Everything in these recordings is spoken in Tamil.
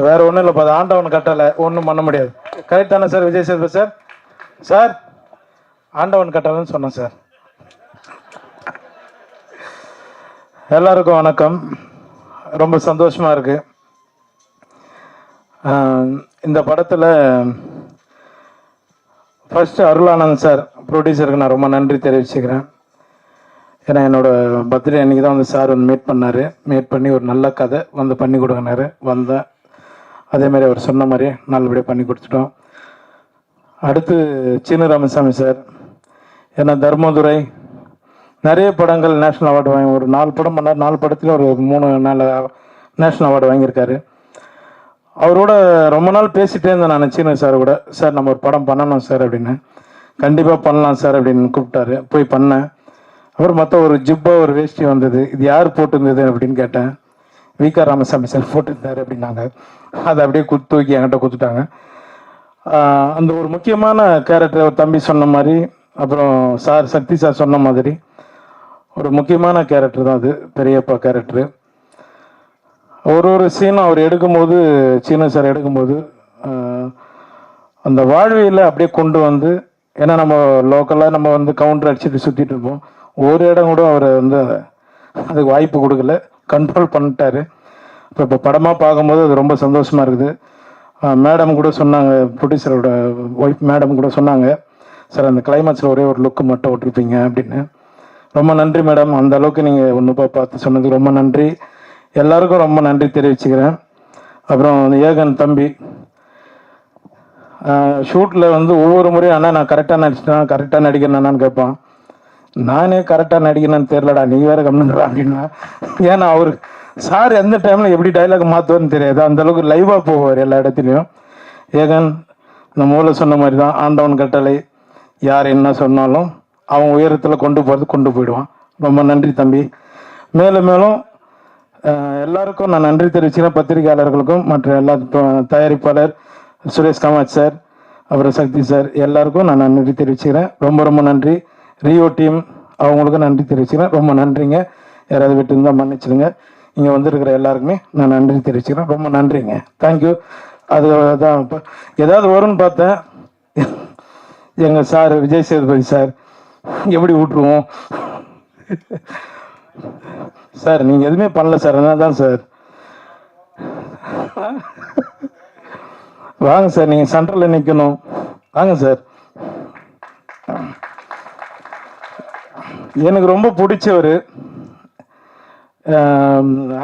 வேற ஒன்றும் இல்லைப்பா, அது ஆண்டவன் கட்டலை, ஒன்றும் பண்ண முடியாது. கரெக்ட் தானே sir Vijay Sethupathi sir? Sir ஆண்டவன் கட்டலைன்னு சொன்னேன் சார். எல்லாருக்கும் வணக்கம். ரொம்ப சந்தோஷமா இருக்கு. இந்த படத்தில் ஃபர்ஸ்ட் அருளானந்த் சார் ப்ரொடியூசருக்கு நான் ரொம்ப நன்றி தெரிவிச்சுக்கிறேன். ஏன்னா என்னோடய பர்த்டே அன்றைக்கி தான் வந்து சார் வந்து மீட் பண்ணி ஒரு நல்ல கதை வந்து பண்ணி கொடுங்கினாரு. வந்தேன், அதேமாதிரி அவர் சொன்ன மாதிரி நல்லபடியாக பண்ணி கொடுத்துட்டோம். அடுத்து சீனு ராமசாமி சார், ஏன்னா தர்மதுரை நிறைய படங்கள் நேஷ்னல் அவார்டு வாங்கி, ஒரு 4 படம் பண்ணார். 4 படத்தில் ஒரு 3-4 நேஷ்னல் அவார்டு வாங்கியிருக்காரு. அவரோட ரொம்ப நாள் பேசிகிட்டே இருந்தேன் நான் சீனு சார் கூட. சார் நம்ம ஒரு படம் பண்ணணும் சார் அப்படின்னு. கண்டிப்பாக பண்ணலாம் சார் அப்படின்னு கூப்பிட்டாரு. போய் பண்ணேன். அப்புறம் மற்ற ஒரு ஜிப்பா ஒரு வேஷ்டி வந்தது. இது யார் போட்டிருந்தது அப்படின்னு கேட்டேன். வி.க. ராமசாமி சார் போட்டிருந்தாரு அப்படின்னாங்க. அதை அப்படியே தூக்கி என்கிட்ட கொடுத்துட்டாங்க. அந்த ஒரு முக்கியமான கேரக்டர் ஒரு தம்பி சொன்ன மாதிரி, அப்புறம் சார் சக்தி சார் சொன்ன மாதிரி ஒரு முக்கியமான கேரக்டர் தான் அது, பெரியப்பா கேரக்டரு. ஒரு சீனும் அவர் எடுக்கும்போது, சீனு சார் எடுக்கும்போது அந்த வாழ்வியில் அப்படியே கொண்டு வந்து, ஏன்னா நம்ம லோக்கலாக நம்ம வந்து கவுண்டர் அடிச்சுட்டு சுற்றிட்டு இருப்போம். ஒரு இடம் கூட அவர் வந்து அதுக்கு வாய்ப்பு கொடுக்கல, கண்ட்ரோல் பண்ணிட்டாரு. இப்போ படமாக பார்க்கும்போது அது ரொம்ப சந்தோஷமாக இருக்குது. மேடம் கூட சொன்னாங்க, ப்ரொடியூசரோட ஒய்ஃப் மேடம் கூட சொன்னாங்க, சார் அந்த கிளைமேக்ஸில் ஒரே ஒரு லுக்கு மட்டும் விட்டுருப்பீங்க அப்படின்னு. ரொம்ப நன்றி மேடம், அந்த அளவுக்கு நீங்கள் ஒன்றுப்பா பார்த்து சொன்னதுக்கு ரொம்ப நன்றி. எல்லாருக்கும் ரொம்ப நன்றி தெரிவிச்சுக்கிறேன். அப்புறம் ஏகன் தம்பி ஷூட்டில் வந்து ஒவ்வொரு முறையும் அண்ணா நான் கரெக்டாக நடிக்கிறேன்னு கேட்பான். நானே கரெக்டாக நடிக்கிறேன்னு தெரிலடா, நீ வேறு கம்முனுங்கடா அப்படின்னா. ஏன்னா அவர் சார் எந்த டைமில் எப்படி டைலாக் மாற்றுவார்னு தெரியாது, அந்தளவுக்கு லைவாக போவார் எல்லா இடத்துலையும். ஏகன் இந்த மூலம் சொன்ன மாதிரி தான், ஆண்டவன் கட்டளை, யார் என்ன சொன்னாலும் அவன் உயரத்தில் கொண்டு போயிடுவான். ரொம்ப நன்றி தம்பி. மேலும் மேலும் எல்லாருக்கும் நான் நன்றி தெரிவிச்சுக்கிறேன். பத்திரிகையாளர்களுக்கும் மற்ற எல்லா தயாரிப்பாளர் சுரேஷ் காமாட்சி சார், அப்புறம் சக்தி சார், எல்லாருக்கும் நான் நன்றி தெரிவிச்சுக்கிறேன். ரொம்ப ரொம்ப நன்றி. ரியோ டீம் அவங்களுக்கும் நன்றி தெரிவிச்சுக்கிறேன். ரொம்ப நன்றிங்க. யாராவது விட்டு இருந்தால் மன்னிச்சிடுங்க. இங்கே வந்திருக்கிற எல்லாருக்குமே நான் நன்றி தெரிவிச்சுக்கிறேன். ரொம்ப நன்றிங்க. தேங்க்யூ. அதுதான் இப்போ ஏதாவது வரும்னு பார்த்தேன். எங்கள் சார் விஜய் சேதுபதி சார் எப்படி விட்டுருவோம் சார், நீங்கள் எதுவுமே பண்ணல சார், அதனால தான் சார். வாங்க சார், நீங்கள் சென்ட்ரலில் நிற்கணும், வாங்க சார். எனக்கு ரொம்ப பிடிச்சவர்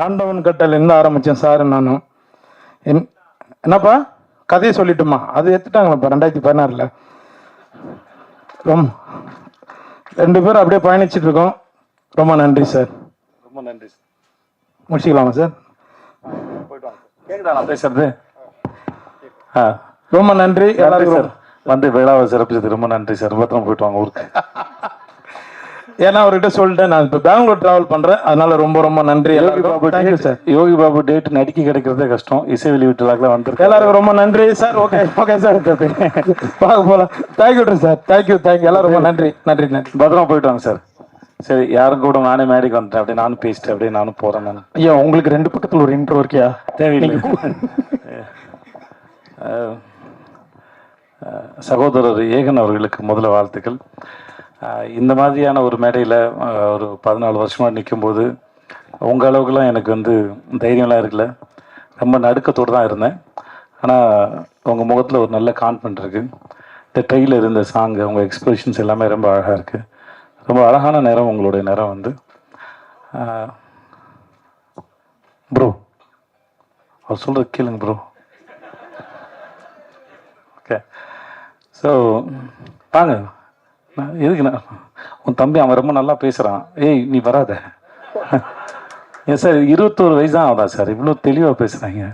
ஆண்டவன் கட்டல் இருந்து ஆரம்பித்தேன் சார். நானும் என்னப்பா கதையை சொல்லிட்டுமா, அது எடுத்துட்டாங்களாப்பா 2016. ரொம்ப 2 பேரும் அப்படியே பயணிச்சுட்டு இருக்கோம். ரொம்ப நன்றி சார். ரொம்ப நன்றி சார். முடிச்சுக்கலாமா சார்? போயிட்டு வாங்க. கேட்குதா நான் பேசுறது? ரொம்ப நன்றி எல்லாருக்கும். வந்து விழாவை சிறப்பிச்சது ரொம்ப நன்றி சார். பத்திரம் போயிட்டு வாங்க ஊருக்கு. ஏன்னா அவர்கிட்ட சொல்லிட்டேன், நான் இப்போ பெங்களூர் டிராவல் பண்ணுறேன், அதனால ரொம்ப ரொம்ப நன்றி. Thank you sir. Yogi Babu date நடிக்க கிடைக்கிறதே கஷ்டம். இசை வெளியீட்டுலாம் வந்து எல்லாருக்கும் ரொம்ப நன்றி சார். ஓகே ஓகே சார், பார்க்க போகலாம். Thank you sir. தேங்க்யூ எல்லாரும் ரொம்ப நன்றி. நன்றி நன்றி. பத்திரமா போயிட்டு வாங்க சார். சரி, யாரும் கூட நானே மேடைக்கு வந்துட்டேன், அப்படியே நானும் பேசிட்டேன், அப்படியே நானும் போகிறேன். நான் ஐயா உங்களுக்கு 2 பக்கத்தில் ஒரு இன்ட்ரோ இருக்கியா? தேவையில்லை. சகோதரர் ஏகன் அவர்களுக்கு முதல்ல வாழ்த்துக்கள். இந்த மாதிரியான ஒரு மேடையில் ஒரு 14 வருஷமாக நிற்கும்போது உங்கள் அளவுக்குலாம் எனக்கு வந்து தைரியம்லாம் இருக்குல்ல. ரொம்ப நடுக்கத்தோடு தான் இருந்தேன். ஆனால் உங்கள் முகத்தில் ஒரு நல்ல கான்ஃபிடென்ட் இருக்குது. இந்த ட்ரெயிலர் இருந்த சாங்கு, உங்கள் எக்ஸ்பிரஷன்ஸ் எல்லாமே ரொம்ப அழகாக இருக்குது. ரொம்ப அழகான நேரம் உங்களுடைய நேரம் வந்து. ப்ரோ அவர் சொல்கிறது கேளுங்க ப்ரோ. ஓகே, ஸோ வாங்க. எதுக்குண்ணா உன் தம்பி அவன் ரொம்ப நல்லா பேசுகிறான். ஏய் நீ வராத. ஏன் சார் 21 வயசு தான் ஆகுதா சார், இவ்வளோ தெளிவாக பேசுகிறாங்க.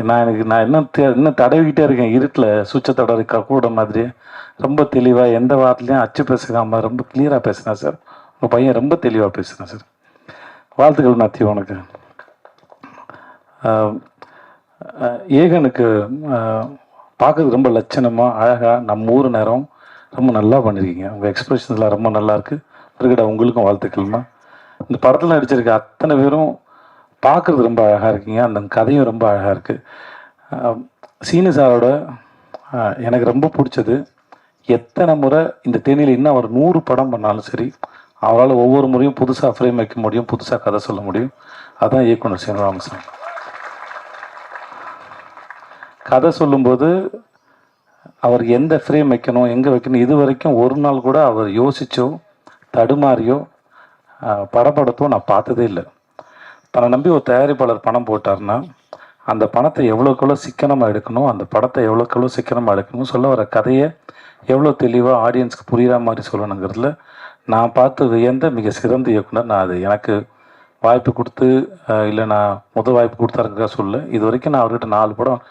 நான் இன்னும் தடவிக்கிட்டே இருக்கேன் இருட்டில், சுவிட்சை தடவை கூட மாதிரி. ரொம்ப தெளிவாக எந்த வார்த்தையும் அச்சு பேசுகாமல் ரொம்ப கிளியராக பேசுகிறேன் சார். உங்கள் பையன் ரொம்ப தெளிவாக பேசுகிறேன் சார். வாழ்த்துக்கள் நாத்தி உனக்கு. ஏகனுக்கு பார்க்கறதுக்கு ரொம்ப லட்சணமாக அழகாக நம்ம ஊர் நேரம் ரொம்ப நல்லா பண்ணியிருக்கீங்க. உங்கள் எக்ஸ்பிரஷன்ஸ்லாம் ரொம்ப நல்லாயிருக்கு. இருக்கடா உங்களுக்கும் வாழ்த்துக்கள்மா. இந்த படத்தில் நடிச்சிருக்க அத்தனை பேரும் பார்க்குறது ரொம்ப அழகாக இருக்கீங்க. அந்த கதையும் ரொம்ப அழகாக இருக்குது. சீனு சாரோட எனக்கு ரொம்ப பிடிச்சது, எத்தனை முறை இந்த தேனியில் இன்னும் அவர் 100 படம் பண்ணாலும் சரி, அவரால் ஒவ்வொரு முறையும் புதுசாக ஃப்ரேம் வைக்க முடியும், புதுசாக கதை சொல்ல முடியும். அதுதான் இயக்குனர் சீனு ராமசாமி. கதை சொல்லும்போது அவர் எந்த ஃப்ரேம் வைக்கணும், எங்கே வைக்கணும், இது வரைக்கும் ஒரு நாள் கூட அவர் யோசிச்சோ தடுமாறியோ படப்படத்தோ நான் பார்த்ததே இல்லை. தன்னை நம்பி ஒரு தயாரிப்பாளர் பணம் போட்டார்னா அந்த பணத்தை எவ்வளோக்கெவ்வளோ சிக்கனமாக எடுக்கணும், அந்த படத்தை எவ்வளோக்கெவ்வளோ சிக்கனமாக எடுக்கணும், சொல்ல வர கதையை எவ்வளோ தெளிவாக ஆடியன்ஸ்க்கு புரிகிற மாதிரி சொல்லணுங்கிறதுல நான் பார்த்து வியந்த மிக சிறந்த இயக்குனர். நான் அது எனக்கு வாய்ப்பு கொடுத்து இல்லை நான் முதல் வாய்ப்பு கொடுத்தாருங்க சொல்ல, இது வரைக்கும் நான் அவர்கிட்ட 4 படம்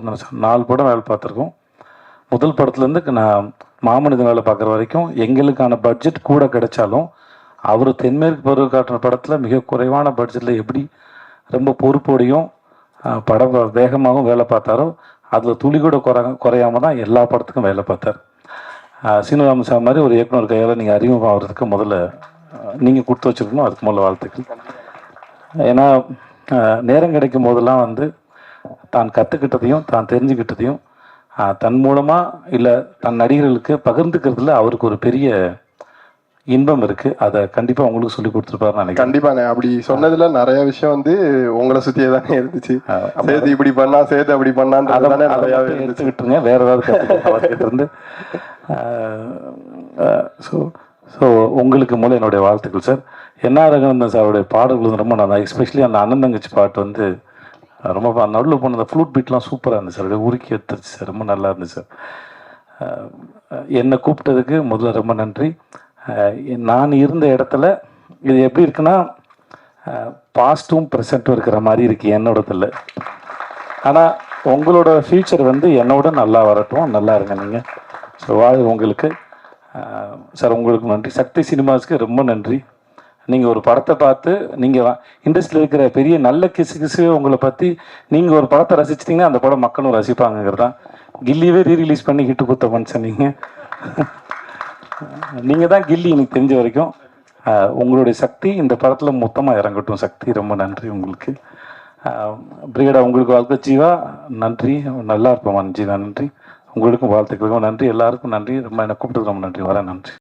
தானே சார், 4 படம் வேலை பார்த்துருக்கோம். முதல் படத்துலேருந்து நான் மாமனிதன் வேலை பார்க்குற வரைக்கும் எங்களுக்கான பட்ஜெட் கூட கிடைச்சாலும் அவர் தென்மேற்கு பருவ காட்டுற படத்தில் மிக குறைவான பட்ஜெட்டில் எப்படி ரொம்ப பொறுப்போடையும் படம் வேகமாகவும் வேலை பார்த்தாரோ அதில் துளி கூட குறையாமல் தான் எல்லா படத்துக்கும் வேலை பார்த்தார். சீனு ராமசாமி மாதிரி ஒரு இயக்குனர் கையால் நீங்கள் அறிமுகமாகிறதுக்கு முதல்ல நீங்கள் கொடுத்து வச்சுருக்கணும். அதுக்கு முதல்ல வாழ்த்துக்கள். ஏன்னா நேரம் கிடைக்கும் போதெல்லாம் தான் கற்றுக்கிட்டதையும் தான் தெரிஞ்சுக்கிட்டதையும் தன் மூலமாக இல்லை தன் நடிகர்களுக்கு பகிர்ந்துக்கிறதுல அவருக்கு ஒரு பெரிய இன்பம் இருக்குது. அதை கண்டிப்பாக உங்களுக்கு சொல்லி கொடுத்துருப்பாருன்னு நினைக்கிறேன். கண்டிப்பாண்ணே. அப்படி சொன்னதில் நிறைய விஷயம் உங்களை சுற்றியே தானே இருந்துச்சு. சேர்த்து இப்படி பண்ணா, சேர்த்து அப்படி பண்ணான்னு அதெல்லாம் நிறையாவே எடுத்துக்கிட்டுருங்க. வேறு ஏதாவது அவர்கிட்ட இருந்து ஸோ உங்களுக்கு மூலம் என்னுடைய வாழ்த்துக்கள் சார். என்ஆர் ரங்கநாதன் சாருடைய பாடல்கள் ரொம்ப நல்லா, எஸ்பெஷலி அந்த அண்ணன் தங்கச்சி பாட்டு ரொம்ப நடுவில் போன அந்த ஃப்ளூட் பீட்லாம் சூப்பராக இருந்துச்சு சார். அப்படியே உருக்கி எடுத்துருச்சு சார், ரொம்ப நல்லா இருந்துச்சு சார். என்னை கூப்பிட்டதுக்கு முதல்ல ரொம்ப நன்றி. நான் இருந்த இடத்துல இது எப்படி இருக்குன்னா பாஸ்ட்டும் ப்ரெசண்ட்டும் இருக்கிற மாதிரி இருக்குது என்னோடதில். ஆனால் உங்களோட ஃப்யூச்சர் என்னோட நல்லா வரட்டும், நல்லா இருங்க நீங்கள். ஸோ உங்களுக்கு சார் உங்களுக்கு நன்றி. சக்தி சினிமாஸ்க்கு ரொம்ப நன்றி. நீங்கள் ஒரு படத்தை பார்த்து நீங்கள் இண்டஸ்ட்ரியில் இருக்கிற பெரிய நல்ல கிசு உங்களை பற்றி நீங்கள் ஒரு படத்தை ரசிச்சிட்டிங்கன்னா அந்த படம் மக்களும் ரசிப்பாங்கிறது தான். கில்லியவே ரீரிலீஸ் பண்ணி ஹிட்டு கொடுத்த மனுஷன் நீங்கள் தான் கில்லி எனக்கு தெரிஞ்ச வரைக்கும். உங்களுடைய சக்தி இந்த படத்தில் மொத்தமாக இறங்கட்டும். சக்தி ரொம்ப நன்றி உங்களுக்கு. பிரிகேடா உங்களுக்கு வாழ்த்து. ஜீவா நன்றி, நல்லா இருப்போம் ஜீவா நன்றி. உங்களுக்கும் வாழ்த்துக்களுக்கும் நன்றி, எல்லாருக்கும் நன்றி. ரொம்ப என்னை கூப்பிட்டது ரொம்ப நன்றி. வரேன், நன்றி.